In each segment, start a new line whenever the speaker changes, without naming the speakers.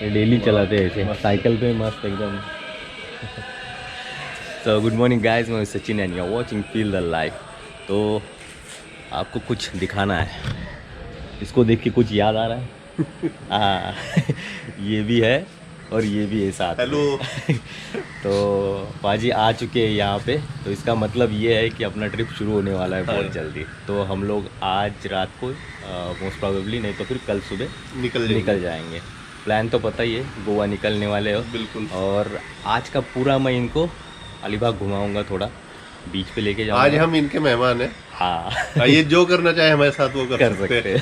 ये डेली चलाते हैं ऐसे साइकिल पे मस्त एकदम। तो गुड मॉर्निंग गाइस, मैं Sachin and you are watching feel the life. तो आपको कुछ दिखाना है, इसको देख के कुछ याद आ रहा है? हाँ ये भी है और ये भी है साथ।
हेलो।
तो पाजी आ चुके हैं यहाँ पे, तो इसका मतलब ये है कि अपना ट्रिप शुरू होने वाला है बहुत जल्दी। तो हम लोग आज रात को मोस्ट प्रोबेबली, नहीं तो फिर कल सुबह निकल जाएंगे। प्लान तो पता ही है, गोवा निकलने वाले हो बिल्कुल। और आज का पूरा मैं इनको अलीबाग घुमाऊंगा, थोड़ा बीच पे लेके जाऊंगा।
आज हम इनके मेहमान हैं।
हाँ
ये जो करना चाहे हमारे साथ वो कर सकते हैं।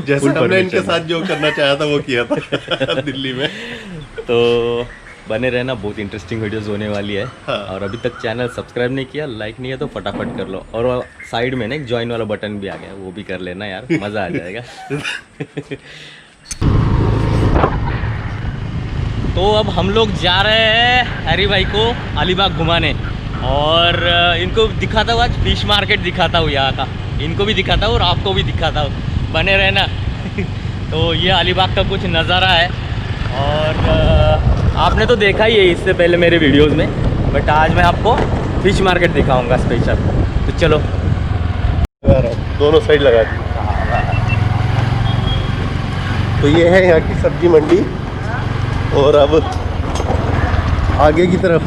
जैसे हमने इनके साथ जो करना चाहा था वो किया था दिल्ली में।
तो बने रहना, बहुत इंटरेस्टिंग वीडियोस होने वाली है।
हाँ।
और अभी तक चैनल सब्सक्राइब नहीं किया, लाइक नहीं है तो फटाफट कर लो। और साइड में ना एक ज्वाइन वाला बटन भी आ गया, वो भी कर लेना यार, मज़ा आ जाएगा। तो अब हम लोग जा रहे हैं हैरी भाई को अलीबाग घुमाने, और इनको दिखाता हूँ आज फिश मार्केट दिखाता हूँ यहाँ का, इनको भी दिखाता हूँ और आपको भी दिखाता हूँ, बने रहना। तो ये अलीबाग का कुछ नज़ारा है, और आपने तो देखा ही है इससे पहले मेरे वीडियोस में, बट आज मैं आपको फिश मार्केट दिखाऊंगा स्पेशल। तो चलो
दोनों साइड लगा दी। तो ये है यहाँ की सब्जी मंडी, और अब आगे की तरफ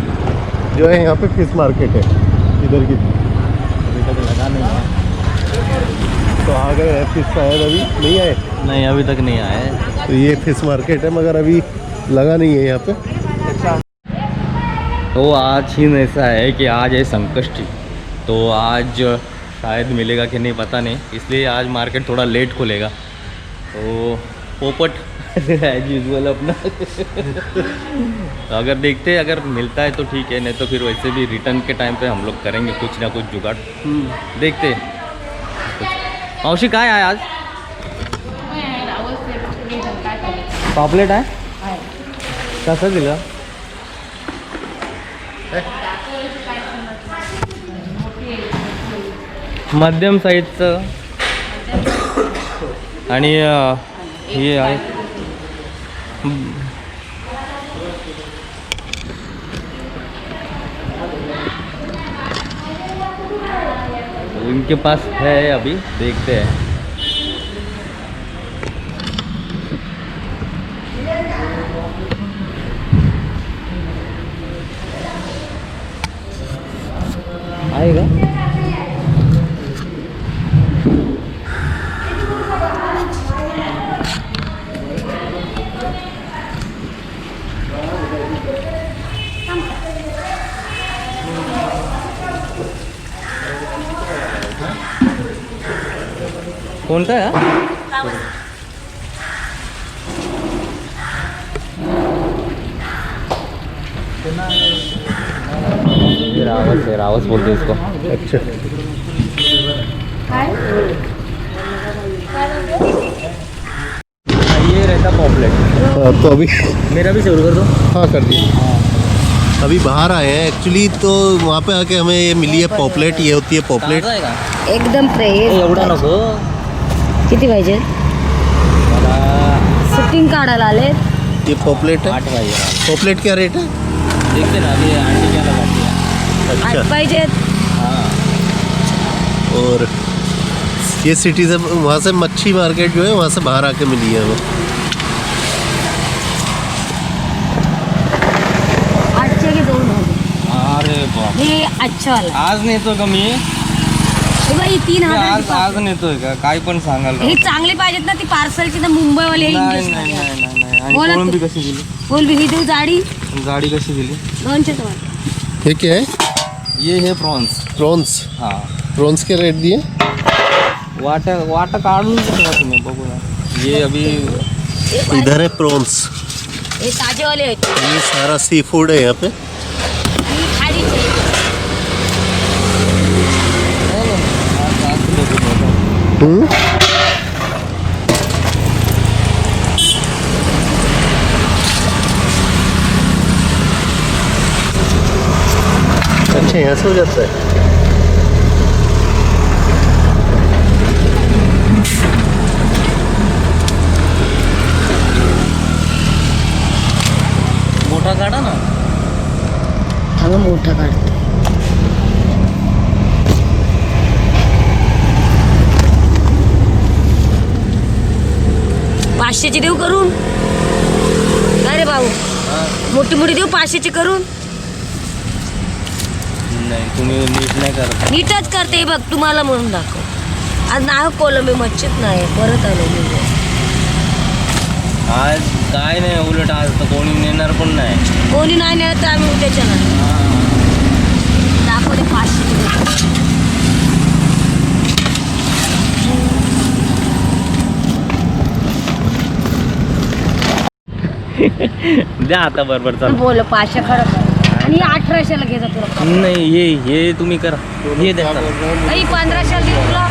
जो है यहाँ पे फिश मार्केट है इधर की।
अभी तक लगा नहीं है,
तो आ गए हैं फिश, शायद अभी नहीं आए।
नहीं अभी तक नहीं आया है।
तो ये फिश मार्केट है, मगर अभी लगा नहीं है यहाँ पे।
तो आज सीन ऐसा है कि आज है संकष्टी, तो आज शायद मिलेगा कि नहीं पता नहीं, इसलिए आज मार्केट थोड़ा लेट खुलेगा। तो पोपट एज यूजुअल अपना। तो अगर देखते हैं, अगर मिलता है तो ठीक है, नहीं तो फिर वैसे भी रिटर्न के टाइम पे हम लोग करेंगे कुछ ना कुछ जुगाड़। देखते हैं। मावशी काय आहे आज? पॉपलेट आहे, कसं दिलं? मध्यम साईजचं, आणि हे आहे इनके पास है, अभी देखते हैं। आएगा कोणता आहे? रावस है, रावस बोलते इसको।
अच्छा,
ये रहता पॉपलेट।
तो अभी
मेरा भी सेव कर दो।
हाँ कर दीजिए। अभी बाहर आए हैं एक्चुअली, तो वहाँ पे आके हमें ये मिली है पॉपलेट। ये होती है पॉपलेट
एकदम फ्रेश।
एवढा नको,
किती पाहिजे?
मला
शूटिंग काढायला आले।
ये पॉपलेट है।
8 पाहिजे।
पॉपलेट क्या रेट है?
देखते ना अभी आंटी क्या लगाती है।
अच्छा।
8 पाहिजेत।
हाँ,
और ये सिटी से, वहाँ से मच्छी मार्केट जो है वहाँ से बाहर आके मिली है हमें।
8चे की 2 झाले।
अरे बाप,
हे अच्छा वाला।
आज नेतो का मी?
हे बाई 3,000 ची
आज नेतोय का? काय पण सांगाल राव.
ही चांगली पाहिजेत ना, ती पार्सलची ना मुंबईवाली आहे,
नाही
इंग्लिश
नाही
वाली.
नाही नाही. आणि
बोला
कोळंबी
तू.
कशी दिली?
बोल भी ही देऊ जाडी
गाडी कशी दिली?
200 वाला।
ये क्या है?
ये है प्रॉन्स।
प्रॉन्स।
हाँ,
प्रॉन्स के रेट दिए?
वाटा काढून बघा तुम्ही, बघू ना। ये अभी
इधर है प्रॉन्स।
हे ताजेवाले आहेत।
ये सारा सी फूड है यहाँ पे।
ही खाडीची आहे.
अच्छा, यहाँ से हो जाता है।
मोठा काढतो. पाचशेची देऊ करून? काय रे भाऊ, मोठी मोठी देऊ 500ची करून?
नाही तुम्ही नीट नाही करत.
नीटच करते बघ, तुम्हाला म्हणून दाखव. आज नाही कोलंबी मच्छीच नाही, परत आलो मी.
आज काय नाही, उलट आज तर कोणी नेणार पण नाही.
कोणी नाही नेलं तर आम्ही उद्याच्या ना दाखवते 500ची देऊ.
द्या आता बरोबर चाल.
बोल 500 खरं आणि 1800ला घे जा तुला.
नाही हे तुम्ही करा. हे द्या चला.
1500 देऊ तुला.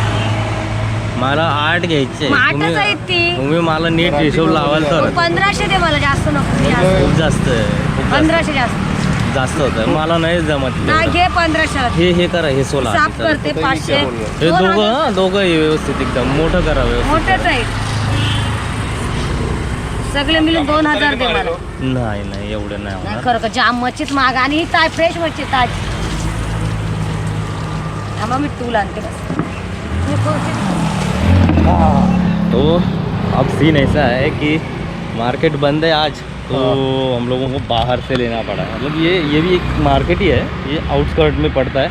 मला 8 घ्यायचे.
मग 8च आहेत ती.
तुम्ही मला नीट हिशोब लावाल तर.
1500 दे मला, जास्त नको.
खूप जास्त आहे, खूप
1500 जास्त
जास्त होतं. मला नाही जमत
नाही,
तेवढं.
घे 1500ला.
हे करा, हे 16.
साफ करते 500.
हे दोघं व्यवस्थित एकदम मोठं करा व्यवस्थित.
मोठेच आहे सगळे मिळून 2000 दे मला.
नाही एवढं नाही होणार.
खरं का, जाम मच्छीच महाग आणि ही ताज फ्रेश मच्छी ताजी. थांबा मी टूल आणते बस.
तो अब सीन ऐसा है कि मार्केट बंद है आज, तो हम लोगों को बाहर से लेना पड़ा. मतलब ये भी एक मार्केट ही है, ये आउटस्कर्ट में पड़ता है.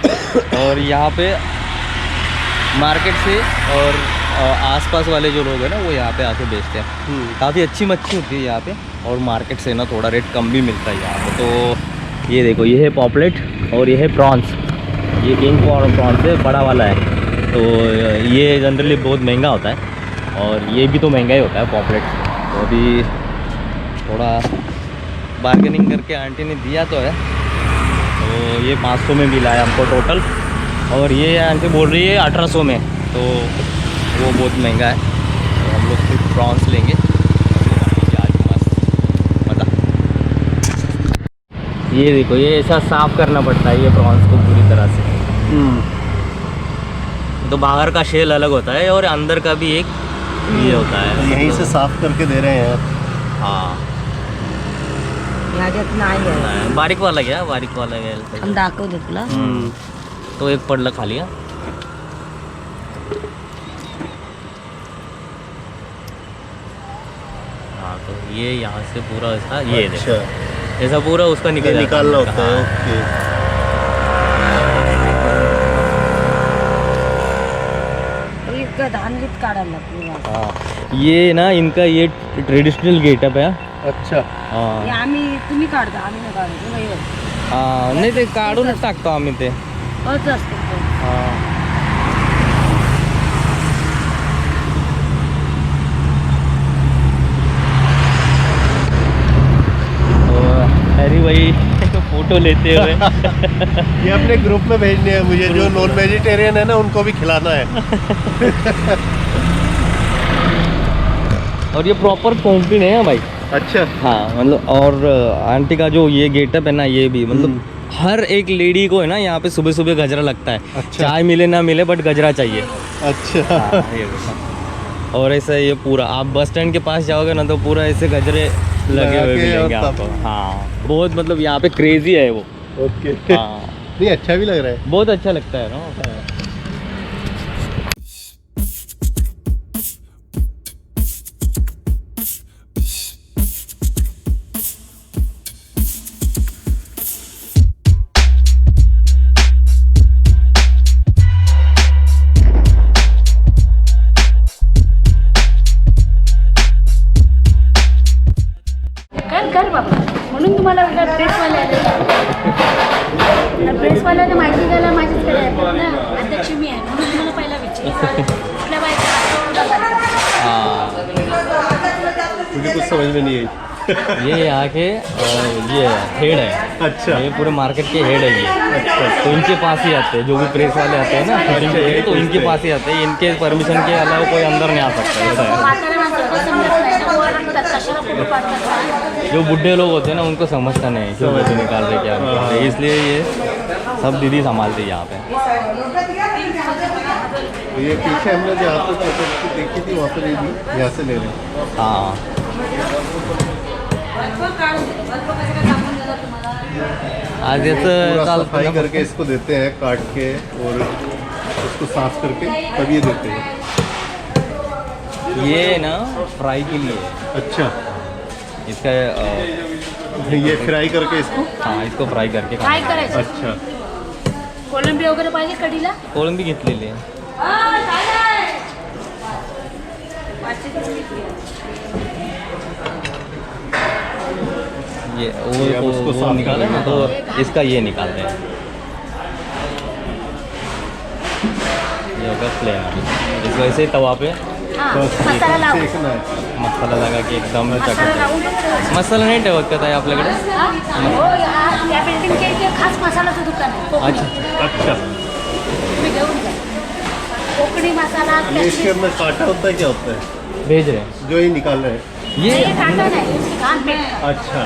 और यहाँ पे मार्केट से और आसपास वाले जो लोग हैं ना वो यहाँ पे आके बेचते हैं. काफ़ी अच्छी मच्छी होती है यहाँ पे, और मार्केट से ना थोड़ा रेट कम भी मिलता है यहाँ पे. तो ये देखो, ये है पॉपलेट और ये है प्रॉन्स. ये किंग प्रॉन्स है, बड़ा वाला है. तो ये जनरली बहुत महंगा होता है, और ये भी तो महंगा ही होता है पॉपलेट. तो अभी थोड़ा बार्गेनिंग करके आंटी ने दिया तो है. तो ये 500 में मिला है हमको टोटल, और ये आंटी बोल रही है 1800 में. तो वो बहुत महंगा है, तो हम लोग सिर्फ प्रॉन्स लेंगे. आज मस्त मज़ा. ये देखो, ये ऐसा साफ़ करना पड़ता है ये प्रॉन्स को पूरी तरह से. तो बाहर का शेल अलग होता है और अंदर का भी एक ये होता है.
यहीं से साफ करके दे रहे हैं.
हाँ,
ह्याच्यात नाही आहे.
नाही, बारीक वाला घ्या, बारीक वाला घ्यायला
हम
पाहिजे.
दाखवते तुला.
तो एक पडला खाली. हाँ, तो ये यहाँ से पूरा ऐसा ये
अच्छा,
ऐसा पूरा उसका
ये निकालना होता है.
हाँ.
ओके.
इतकं धानलीत काढायला लागतो.
हाँ, ये ना इनका ये ट्रेडिशनल गेटअप है.
अच्छा.
हाँ
हे आम्ही तुम्ही काढता, आम्ही नाही काढतो. नाही होत.
हाँ, नाही ते काढूनच टाकतो आम्ही ते.
होत असतं ते.
हाँ. अरे भाई फोटो लेते हुए.
ये अपने ग्रुप में भेजने हैं मुझे. जो नॉन वेजिटेरियन है ना उनको भी खिलाना है.
और ये प्रॉपर पोम्पिन है भाई.
अच्छा.
हाँ, मतलब और आंटी का जो ये गेटअप है ना, ये भी मतलब हर एक लेडी को है ना यहाँ पे सुबह सुबह गजरा लगता है.
अच्छा.
चाय मिले ना मिले बट गजरा चाहिए.
अच्छा.
हाँ, ये देखो. और ऐसा ये पूरा आप बस स्टैंड के पास जाओगे ना तो पूरा ऐसे गजरे लगे हुए मिलेंगे आपको. हाँ, बहुत मतलब यहाँ पे क्रेजी है वो.
ओके.
हाँ,
नहीं, अच्छा भी लग रहा है.
बहुत अच्छा लगता है ना.
कर बाबा, म्हणून तुम्हाला प्रेसवाल्याने माहिती द्यायला माझ्याकडे येतात ना. अध्यक्ष मी आहे म्हणून तुम्हाला पहिला विचार. आपल्या
हाँ,
मुझे कुछ समझ में नहीं आई.
ये यहाँ के ये हेड है.
अच्छा.
ये पूरे मार्केट के हेड है ये. तो इनके पास ही आते हैं, जो भी प्रेस वाले आते हैं ना, तो इनके पास ही आते हैं. इनके परमिशन के अलावा कोई अंदर नहीं आ सकता. ऐसा है. जो बुढ़े लोग होते हैं ना उनको समझता नहीं क्यों पैसे निकाल रहे क्या निकाल रहे. इसलिए ये सब दीदी संभालती है यहाँ पे.
तो ये पीछे हमने जहाँ पर फोटो देखी थी वहाँ पर यहाँ से ले रहे हैं.
हाँ, आज
पूरा
याचं
सफाई
चालतं
करके इसको देते हैं काट के और उसको साफ करके तब ये देते हैं।
ये ना फ्राई के लिए है।
अच्छा,
इसका
ये फ्राई करके इसको।
हाँ इसको फ्राई करके
काय करायचं
अच्छा,
कोलंबी वगैरे पाहिजे कढीला
कोळंबी घेतलेली आहे। ये
ये अब उसको
वो
साफ
निकाला ना, तो
करना।
इसका ये निकालते हैं। ये होगा प्लेन, इसको ऐसे ही तवा पे
हा
बस
मसाला लावून
सेकना है।
मसाला लगा के एकदम
मसाला
चटक।
लावून ठेवायचा.
मसाला नाही ठेवत का ताई आपल्याकडे?
हा? हो या बिल्डिंगच्या इथे खास मसाल्याचं दुकान आहे कोकणी.
अच्छा
अच्छा,
तुम्ही घेऊन जा कोकणी मसाला
ये इसके अंदर कांटा होता है, क्या होता है
भेज रहे हैं।
जो ये निकाल रहे हैं?
ये
हे कांदा नाही घाण पेट
अच्छा,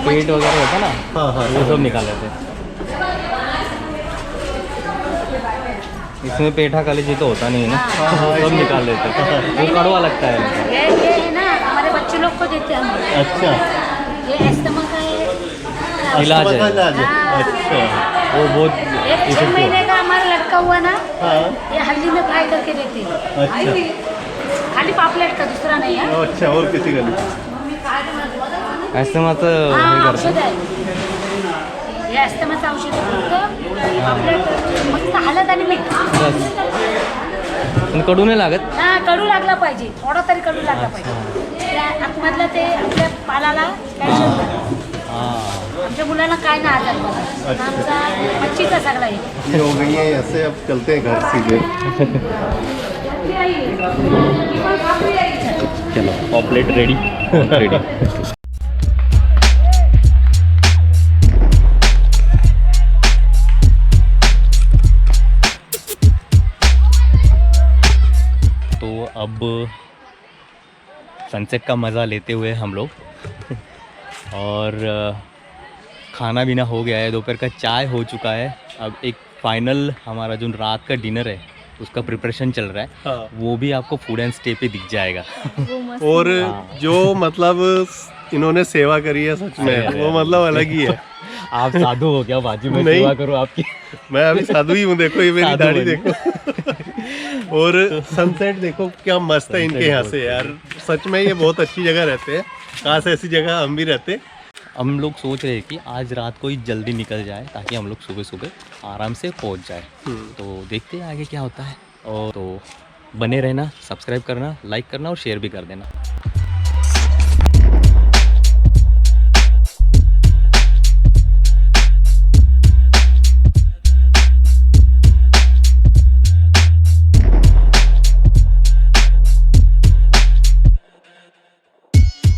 पेट वगैरह होता ना,
हाँ हाँ,
वो सब निकाल लेते हैं। इसमें पेठा कलेजी तो होता नहीं है ना,
हाँ,
हाँ,
सब निकाल लेते हैं। वो कड़वा लगता है।
ये है ना हमारे बच्चे लोग को देते हैं हम
अच्छा,
ये एस्टमा का है
इलाज है।
अस्थमा का इलाज है।
हाँ।
अच्छा,
वो बहुत
एक 6
effective
महीने
है।
का हमारा लड़का हुआ ना
हाँ,
ये हल्दी में फ्राई करके देते हैं
अच्छा,
खाली पापलेट का दूसरा नहीं है
अच्छा, और किसी का नहीं।
अस्थमाचं
हाँ
हे
औषध
करतात।
आहे हे अस्थमाचं औषध आहे फक्त पापलेट मस्त हळद आणि मीठ
बस पण कडू नाही लागत?
हा कडू लागला पाहिजे थोडा तरी कडू लागला पाहिजे त्या आतमधलं ते आपल्या पालाला कॅल्शियम देतं.
हां
आमच्या मुलांना काय नाही आजार बघा
अच्छा.
आमचा मच्छीचा सगळा आहे
ये हो गई है ऐसे, अब चलते हैं घर सीधे।
चलो पॉपलेट रेडी रेडी। तो अब सनसेट का मज़ा लेते हुए हम लोग और खाना पीना हो गया है, दोपहर का चाय हो चुका है। अब एक फाइनल हमारा जो रात का डिनर है उसका प्रिपरेशन चल रहा है,
हाँ,
वो भी आपको फूड एंड स्टे पे दिख जाएगा।
और
हाँ।
जो मतलब इन्होंने सेवा करी है सच में,
अरे,
वो मतलब अलग ही है।
आप साधु हो क्या बाजू में
नहीं।
सेवा करो आपकी?
मैं अभी साधु ही हूँ, देखो ये मेरी
साधु
दाढ़ी
बन।
देखो। और सनसेट देखो क्या मस्त है इनके यहाँ से यार, सच में ये बहुत अच्छी जगह रहते हैं। काश ऐसी जगह हम भी रहते।
हम लोग सोच रहे हैं कि आज रात को ही जल्दी निकल जाए ताकि हम लोग सुबह सुबह आराम से पहुंच जाए। तो देखते हैं आगे क्या होता है, और तो बने रहना, सब्सक्राइब करना, लाइक करना और शेयर भी कर देना।